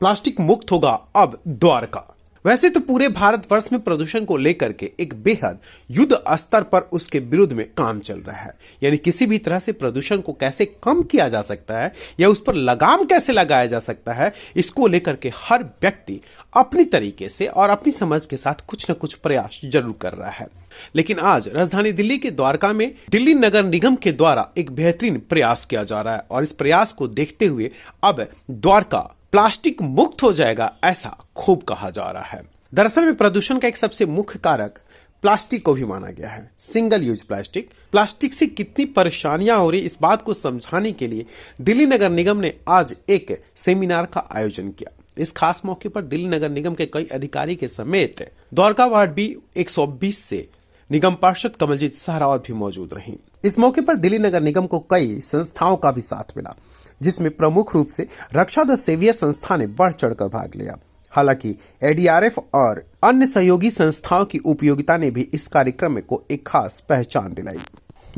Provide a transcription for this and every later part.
Plastic मुक्त होगा अब द्वारका। वैसे तो पूरे भारतवर्ष में प्रदूषण को लेकर के एक बेहद युद्ध स्तर पर उसके विरुद्ध में काम चल रहा है। यानी किसी भी तरह से प्रदूषण को कैसे कम किया जा सकता है या उस पर लगाम कैसे लगाया जा सकता है, इसको लेकर के हर व्यक्ति अपनी तरीके से और अपनी समझ के साथ कुछ न कुछ प्रयास जरूर कर रहा है। लेकिन आज राजधानी दिल्ली के द्वारका में दिल्ली नगर निगम के द्वारा एक बेहतरीन प्रयास किया जा रहा है और इस प्रयास को देखते हुए अब द्वारका प्लास्टिक मुक्त हो जाएगा, ऐसा खूब कहा जा रहा है। दरअसल में प्रदूषण का एक सबसे मुख्य कारक प्लास्टिक को भी माना गया है। सिंगल यूज प्लास्टिक से कितनी परेशानियां हो रही, इस बात को समझाने के लिए दिल्ली नगर निगम ने आज एक सेमिनार का आयोजन किया। इस खास मौके पर दिल्ली नगर निगम के कई अधिकारी के समेत द्वारका वार्ड बी 120 से निगम पार्षद कमलजीत सहरावत भी मौजूद रही। इस मौके पर दिल्ली नगर निगम को कई संस्थाओं का भी साथ मिला, जिसमें प्रमुख रूप से रक्षा द सेवियर संस्था ने बढ़ चढ़कर भाग लिया। हालांकि एडीआरएफ और अन्य सहयोगी संस्थाओं की उपयोगिता ने भी इस कार्यक्रम को एक खास पहचान दिलाई।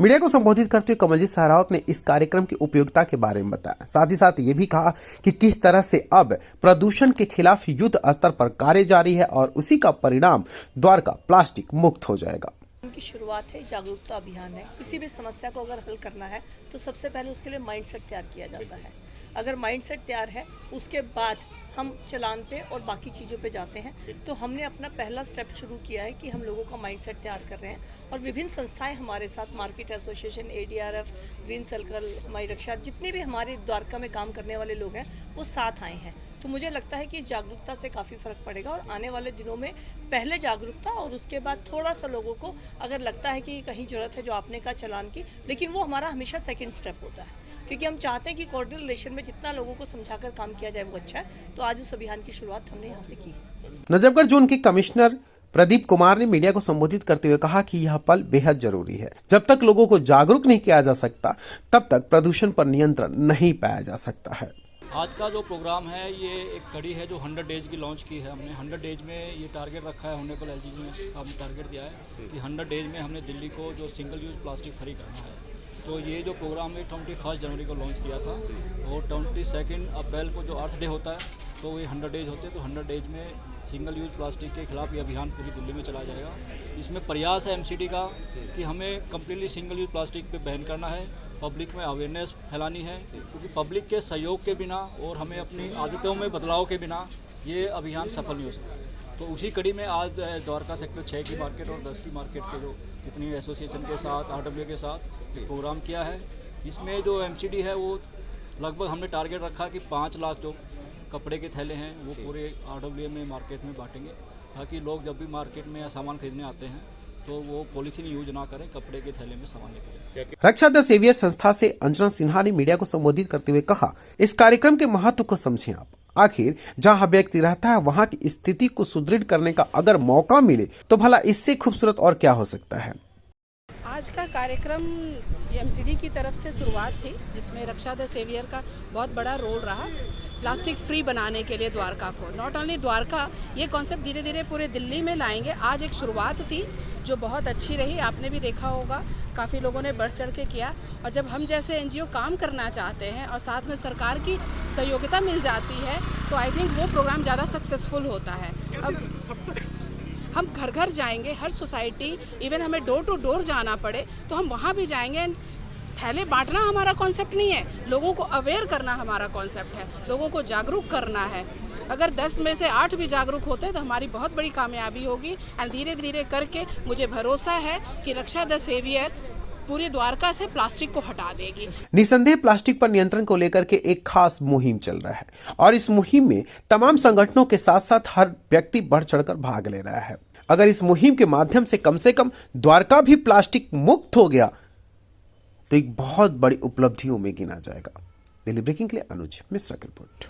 मीडिया को संबोधित करते हुए कमलजीत सहरावत ने इस कार्यक्रम की उपयोगिता के बारे में बताया। साथ ही साथ ये भी कहा कि किस तरह से अब प्रदूषण के खिलाफ युद्ध स्तर पर कार्य जारी है और उसी का परिणाम द्वारका प्लास्टिक मुक्त हो जाएगा। की शुरुआत है, जागरूकता अभियान है। किसी भी समस्या को अगर हल करना है तो सबसे पहले उसके लिए माइंडसेट तैयार किया जाता है। अगर माइंडसेट तैयार है, उसके बाद हम चलान पे और बाकी चीज़ों पे जाते हैं। तो हमने अपना पहला स्टेप शुरू किया है कि हम लोगों का माइंडसेट तैयार कर रहे हैं और विभिन्न संस्थाएं हमारे साथ, market association, ADRF, green circle, हमारी रक्षा, जितने भी हमारे द्वारका में काम करने वाले लोग हैं वो साथ आए हैं। तो मुझे लगता है कि जागरूकता से काफ़ी फर्क पड़ेगा और आने वाले दिनों में पहले जागरूकता और उसके बाद थोड़ा सा लोगों को अगर लगता है कि कहीं जरूरत है जो आपने कहा चलान की, लेकिन वो हमारा हमेशा सेकंड स्टेप होता है, क्योंकि हम चाहते हैं कि कोऑर्डिनेशन में जितना लोगों को समझाकर काम किया जाए वो अच्छा है। तो आज उस अभियान की शुरुआत हमने यहाँ से की। नजफगढ़ जोन के कमिश्नर प्रदीप कुमार ने मीडिया को संबोधित करते हुए कहा कि यह पल बेहद जरूरी है। जब तक लोगों को जागरूक नहीं किया जा सकता, तब तक प्रदूषण पर नियंत्रण नहीं पाया जा सकता है। आज का जो प्रोग्राम है ये एक कड़ी है जो 100 डेज की लॉन्च की है हमने। 100 डेज में ये टारगेट रखा है, ऑनरेबल एलजीपी ने हमने टारगेट दिया है कि 100 डेज में हमने दिल्ली को जो सिंगल यूज प्लास्टिक फ्री करना है। तो ये जो प्रोग्राम है 21 जनवरी को लॉन्च किया था और 22 अप्रैल को जो अर्थ डे होता है तो ये 100 डेज होते हैं। तो 100 डेज में सिंगल यूज प्लास्टिक के खिलाफ ये अभियान पूरी दिल्ली में चलाया जाएगा। इसमें प्रयास है एमसीडी का कि हमें कम्प्लीटली सिंगल यूज प्लास्टिक पे बैन करना है, पब्लिक में अवेयरनेस फैलानी है, क्योंकि पब्लिक के सहयोग के बिना और हमें अपनी आदतों में बदलाव के बिना ये अभियान सफल नहीं हो सकता। तो उसी कड़ी में आज द्वारका सेक्टर 6 की मार्केट और 10 की मार्केट के जो जितनी एसोसिएशन के साथ, आरडब्ल्यू के साथ एक प्रोग्राम किया है। इसमें जो एमसीडी है वो लगभग हमने टारगेट रखा कि 5 लाख जो कपड़े के थैले हैं वो पूरे आरडब्ल्यू में मार्केट में बांटेंगे, ताकि लोग जब भी मार्केट में सामान खरीदने आते हैं तो वो पॉलीथीन यूज ना करें, कपड़े के थैले में सामान लेकर। रक्षा द सेवियर संस्था से अंजना सिन्हा ने मीडिया को संबोधित करते हुए कहा, इस कार्यक्रम के महत्व को समझें आप। आखिर जहां व्यक्ति रहता है वहां की स्थिति को सुदृढ़ करने का अगर मौका मिले तो भला इससे खूबसूरत और क्या हो सकता है। आज का कार्यक्रम एमसीडी की तरफ से शुरुआत थी, जिसमें रक्षा द सेवियर का बहुत बड़ा रोल रहा प्लास्टिक फ्री बनाने के लिए द्वारका को। नॉट ओनली द्वारका, ये कॉन्सेप्ट धीरे धीरे पूरे दिल्ली में लाएंगे। आज एक शुरुआत थी जो बहुत अच्छी रही, आपने भी देखा होगा, काफ़ी लोगों ने बढ़ चढ़ के किया। और जब हम जैसे एनजीओ काम करना चाहते हैं और साथ में सरकार की सहयोगिता मिल जाती है तो आई थिंक वो प्रोग्राम ज़्यादा सक्सेसफुल होता है। अब हम घर घर जाएंगे, हर सोसाइटी, इवन हमें डोर टू डोर जाना पड़े तो हम वहाँ भी जाएंगे। एंड थैले बांटना हमारा कॉन्सेप्ट नहीं है, लोगों को अवेयर करना हमारा कॉन्सेप्ट है, लोगों को जागरूक करना है। अगर 10 में से 8 भी जागरूक होते तो हमारी बहुत बड़ी कामयाबी होगी। एंड धीरे धीरे करके मुझे भरोसा है कि रक्षा द सेवियर पूरी द्वारका से प्लास्टिक को हटा देगी। निसंदेह प्लास्टिक पर नियंत्रण को लेकर के एक खास मुहिम चल रहा है और इस मुहिम में तमाम संगठनों के साथ साथ हर व्यक्ति बढ़ चढ़कर भाग ले रहा है। अगर इस मुहिम के माध्यम से कम द्वारका भी प्लास्टिक मुक्त हो गया तो एक बहुत बड़ी उपलब्धियों में गिना जाएगा। दिल्ली ब्रेकिंग के लिए अनुज मिश्रा की रिपोर्ट।